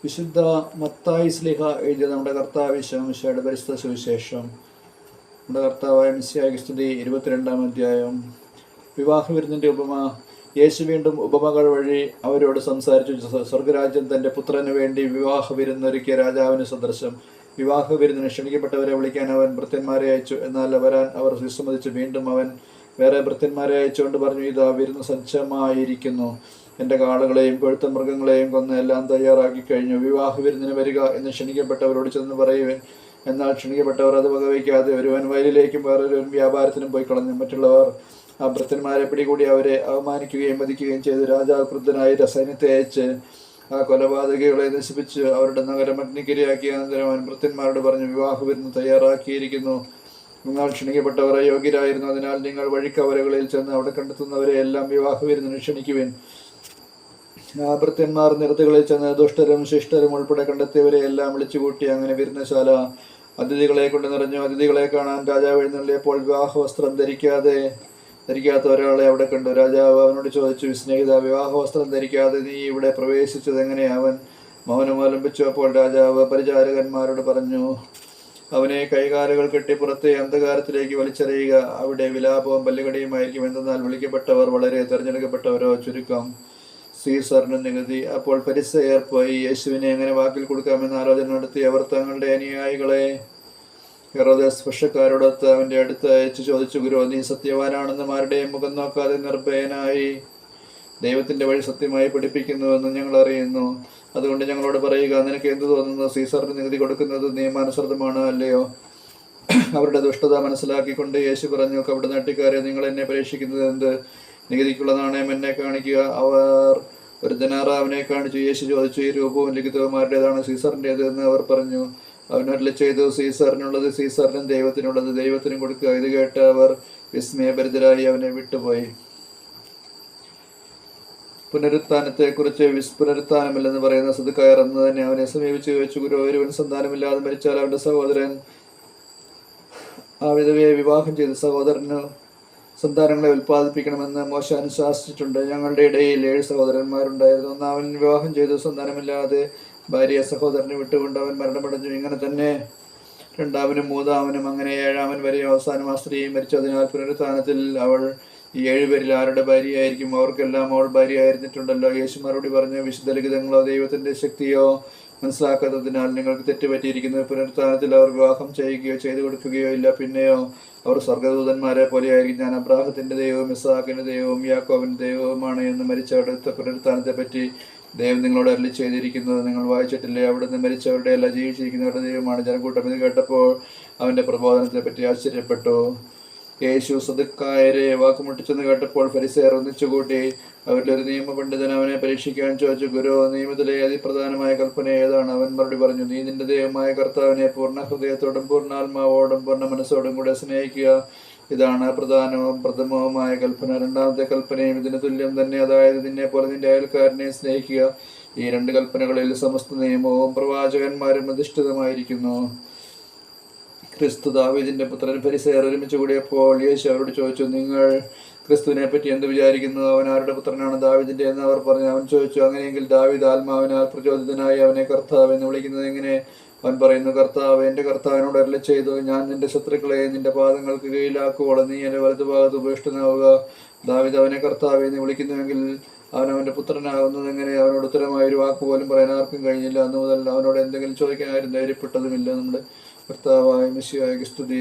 വിശുദ്ധ മത്തായി ശ്ലീഹ എഴുതിയ നമ്മുടെ കർത്താവ് ഈശോയുടെ പരിശുദ്ധ സുവിശേഷം. നമ്മുടെ കർത്താവായ മിശിഹായ്ക്ക് സ്തുതി. 22-ാം അധ്യായം. വിവാഹ വിരുന്നിൻ്റെ ഉപമ. യേശു വീണ്ടും ഉപമകൾ വഴി അവരോട് സംസാരിച്ചു. സ്വർഗരാജ്യം തൻ്റെ പുത്രന് വേണ്ടി വിവാഹ വിരുന്നൊരുക്കിയ രാജാവിന് സദൃശം. വിവാഹ വിരുന്നിന് ക്ഷണിക്കപ്പെട്ടവരെ വിളിക്കാൻ അവൻ ഭൃത്യന്മാരെ അയച്ചു. എന്നാൽ വരാൻ അവർ വിസമ്മതിച്ചു. വീണ്ടും അവൻ വേറെ ഭൃത്യന്മാരെ അയച്ചുകൊണ്ട് പറഞ്ഞു, ഇതാ വിരുന്ന് സജ്ജമായിരിക്കുന്നു. എൻ്റെ കാളകളെയും കൊഴുത്ത മൃഗങ്ങളെയും കൊന്ന് എല്ലാം തയ്യാറാക്കി കഴിഞ്ഞു. വിവാഹ വിരുന്നിന് വരിക എന്ന് ക്ഷണിക്കപ്പെട്ടവരോട് ചെന്ന് പറയുവൻ. എന്നാൽ ക്ഷണിക്കപ്പെട്ടവർ അത് വകവയ്ക്കാതെ ഒരുവൻ വയലിലേക്കും വേറൊരുവൻ വ്യാപാരത്തിനും പോയി കളഞ്ഞു. മറ്റുള്ളവർ ആ ഭൃത്യന്മാരെ പിടികൂടി അവരെ അവമാനിക്കുകയും വധിക്കുകയും ചെയ്തു. രാജാവ് ക്രുദ്ധനായി സൈന്യത്തെ അയച്ച് ആ കൊലപാതകികളെ നശിപ്പിച്ച് അവരുടെ നഗരം അഗ്നിക്കിരയാക്കിയ അനന്തരം അവൻ ഭൃത്യന്മാരോട് പറഞ്ഞു, വിവാഹ വിരുന്ന് തയ്യാറാക്കിയിരിക്കുന്നു. നിങ്ങൾ ക്ഷണിക്കപ്പെട്ടവർ അയോഗ്യരായിരുന്നു. അതിനാൽ നിങ്ങൾ വഴിക്കവരകളിൽ ചെന്ന് അവിടെ കണ്ടെത്തുന്നവരെ എല്ലാം വിവാഹ വിരുന്നിന് ക്ഷണിക്കുവിൻ. ആ ഭൃത്യന്മാർ നിരത്തുകളിൽ ചെന്ന് ദുഷ്ടരും ശിഷ്ടരും ഉൾപ്പെടെ കണ്ടെത്തിയവരെ എല്ലാം വിളിച്ചുകൂട്ടി. അങ്ങനെ വിരുന്നശാല അതിഥികളെ കൊണ്ട് നിറഞ്ഞു. അതിഥികളെ കാണാൻ രാജാവ് എഴുന്നള്ളിയപ്പോൾ വിവാഹ വസ്ത്രം ധരിക്കാത്ത ഒരാളെ അവിടെ കണ്ടു. രാജാവ് അവനോട് ചോദിച്ചു, സ്നേഹിത, വിവാഹ വസ്ത്രം ധരിക്കാതെ നീ ഇവിടെ പ്രവേശിച്ചത് എങ്ങനെ? അവൻ മൗനം അവലംബിച്ചു. അപ്പോൾ രാജാവ് പരിചാരകന്മാരോട് പറഞ്ഞു, അവനെ കൈകാലുകൾ കെട്ടി പുറത്തെ അന്ധകാരത്തിലേക്ക് വലിച്ചെറിയുക. അവിടെ വിലാപവും പല്ലുകടിയുമായിരിക്കും. എന്തെന്നാൽ വിളിക്കപ്പെട്ടവർ വളരെ, തിരഞ്ഞെടുക്കപ്പെട്ടവരോ ചുരുക്കം. സീസറിന് നികുതി. അപ്പോൾ ഫരിസേയർ പോയി യേശുവിനെ എങ്ങനെ വാക്കിൽ കൊടുക്കാമെന്ന് ആലോചന നടത്തി. അവർ തങ്ങളുടെ അനുയായികളെ ഹെറോദസ് സ്പർശക്കാരോടൊത്ത് അവൻ്റെ അടുത്ത് അയച്ചു ചോദിച്ചു, ഗുരു, നീ സത്യവാനാണെന്നും ആരുടെയും മുഖം നോക്കാതെ നിർഭയനായി ദൈവത്തിൻ്റെ വഴി സത്യമായി പഠിപ്പിക്കുന്നുവെന്ന് ഞങ്ങൾ അറിയുന്നു. അതുകൊണ്ട് ഞങ്ങളോട് പറയുക, നിനക്ക് എന്ത് തോന്നുന്നു? സീസറിന് നികുതി കൊടുക്കുന്നത് നിയമാനുസൃതമാണ് അല്ലയോ? അവരുടെ ദുഷ്ടത മനസ്സിലാക്കിക്കൊണ്ട് യേശു പറഞ്ഞു, കപട നാട്ടുകാരെ, നിങ്ങൾ എന്നെ പരീക്ഷിക്കുന്നത് എന്ത്? നികുതിക്കുള്ള നാണയം എന്നെ കാണിക്കുക. അവർ ഒരു ദിനാറാവിനെ കാണിച്ചു. യേശു ചോദിച്ചു, ഈ രൂപവും ലിഖിതവും ആരുടേതാണ്? സീസറിൻ്റേത് എന്ന് അവർ പറഞ്ഞു. അവൻ അരുളി ചെയ്തു, സീസറിനുള്ളത് സീസറിനും ദൈവത്തിനുള്ളത് ദൈവത്തിനും കൊടുക്കുക. ഇത് കേട്ട് അവർ വിസ്മയഭരിതരായി അവനെ വിട്ടുപോയി. പുനരുത്ഥാനത്തെക്കുറിച്ച് പുനരുത്ഥാനമില്ലെന്ന് പറയുന്ന സദുക്കായർ അന്ന് തന്നെ അവനെ സമീപിച്ച് ചോദിച്ചു, ഗുരു, ഒരുവൻ സന്താനമില്ലാതെ മരിച്ചാൽ അവൻ്റെ സഹോദരൻ ആ വിധവയെ വിവാഹം ചെയ്ത് സഹോദരന് സന്താനങ്ങളെ ഉൽപ്പാദിപ്പിക്കണമെന്ന് മോശ അനുശാസിച്ചിട്ടുണ്ട്. ഞങ്ങളുടെ ഇടയിൽ 7 സഹോദരന്മാരുണ്ടായിരുന്നു. ഒന്ന് അവൻ വിവാഹം ചെയ്തു സന്താനമില്ലാതെ ഭാര്യയെ സഹോദരന് വിട്ടുകൊണ്ട് അവൻ മരണമടഞ്ഞു. ഇങ്ങനെ തന്നെ രണ്ടാമനും മൂന്നാമനും അങ്ങനെ 7-ാമൻ വരെ. അവസാനം ആ സ്ത്രീ മരിച്ചു. അതിനാൽ പുനരുത്ഥാനത്തിൽ അവൾ ഈ 7 പേരിൽ ആരുടെ ഭാര്യയായിരിക്കും? അവർക്കെല്ലാം അവൾ ഭാര്യയായിരുന്നിട്ടുണ്ടല്ലോ. യേശു മറുപടി പറഞ്ഞു, വിശുദ്ധ ലിഖിതങ്ങളോ ദൈവത്തിൻ്റെ ശക്തിയോ മനസ്സിലാക്കാത്തതിനാൽ നിങ്ങൾക്ക് തെറ്റുപറ്റിയിരിക്കുന്നത്. പുനരുത്ഥാനത്തിൽ അവർ വിവാഹം ചെയ്യുകയോ ചെയ്തു കൊടുക്കുകയോ ഇല്ല. പിന്നെയോ അവർ സ്വർഗദൂതന്മാരെ പോലെയായിരിക്കും. ഞാൻ അബ്രാഹത്തിൻ്റെ ദൈവവും ഇസ്ഹാക്കിൻ്റെ ദൈവവും യാക്കോബിൻ്റെ ദൈവവുമാണ് എന്ന് മരിച്ചവരുടെ പുനരുത്ഥാനത്തെ പറ്റി ദൈവം നിങ്ങളോട് അരുളി ചെയ്തിരിക്കുന്നത് നിങ്ങൾ വായിച്ചിട്ടില്ലേ? അവിടുന്ന് മരിച്ചവരുടെ അല്ല, ജീവിച്ചിരിക്കുന്നവരുടെ ദൈവമാണ്. ജനക്കൂട്ടം ഇത് കേട്ടപ്പോൾ അവൻ്റെ പ്രബോധനത്തെ പറ്റി ആശ്ചര്യപ്പെട്ടു. യേശു സദുക്കായരെ വാക്കുമുട്ടിച്ചെന്ന് കേട്ടപ്പോൾ ഫരിസേയർ ഒന്നിച്ചുകൂട്ടി. അവരിലൊരു നിയമപണ്ഡിതൻ അവനെ പരീക്ഷിക്കാൻ ചോദിച്ചു, ഗുരു, നിയമത്തിലെ അതിപ്രധാനമായ കൽപ്പന ഏതാണ്? അവൻ മറുപടി പറഞ്ഞു, നീ നിന്റെ ദൈവമായ കർത്താവിനെ പൂർണ്ണ ഹൃദയത്തോടും പൂർണ്ണാത്മാവോടും പൂർണ്ണ മനസ്സോടും കൂടെ സ്നേഹിക്കുക. ഇതാണ് പ്രധാനവും പ്രഥമവുമായ കൽപ്പന. രണ്ടാമത്തെ കൽപ്പനയും ഇതിന് തുല്യം തന്നെ, അതായത് നിന്നെ പോലെ നിന്റെ അയൽക്കാരനെ സ്നേഹിക്കുക. ഈ 2 കൽപ്പനകളിൽ സമസ്ത നിയമവും പ്രവാചകന്മാരും അധിഷ്ഠിതമായിരിക്കുന്നു. ക്രിസ്തു ദാവീദിന്റെ പുത്രൻ. ഫരിസേയർ ഒരുമിച്ച് കൂടിയപ്പോൾ യേശു അവരോട് ചോദിച്ചു, നിങ്ങൾ ക്രിസ്തുവിനെ പറ്റി എന്ത് വിചാരിക്കുന്നു? അവൻ ആരുടെ പുത്രനാണ്? ദാവീദിന്റെ എന്ന് അവർ പറഞ്ഞു. അവൻ ചോദിച്ചു, അങ്ങനെയെങ്കിൽ ദാവീദ് ആത്മാവിനാൽ പ്രചോദിതനായി അവനെ കർത്താവ് എന്ന് വിളിക്കുന്നത് എങ്ങനെ? അവൻ പറയുന്നു, കർത്താവ് എൻ്റെ കർത്താവിനോട് അരുളി ചെയ്തു, ഞാൻ നിന്റെ ശത്രുക്കളെ നിന്റെ പാദങ്ങൾക്ക് കീഴിലാക്കുവോളം നീ എൻ്റെ വലതുഭാഗത്ത് ഉപേക്ഷിതനാവുക. ദാവീദ് അവനെ കർത്താവ് എന്ന് വിളിക്കുന്നുവെങ്കിൽ അവൻ അവൻ്റെ പുത്രനാകുന്നത് എങ്ങനെ? അവനോട് ഉത്തരമായ ഒരു വാക്ക് പോലും പറയാൻ ആർക്കും കഴിഞ്ഞില്ല. അന്നു മുതൽ അവനോട് എന്തെങ്കിലും ചോദിക്കാൻ ആരും ധൈര്യപ്പെട്ടതുമില്ല. നമ്മുടെ കർത്താവായ മിശിഹായ്ക്ക് സ്തുതി.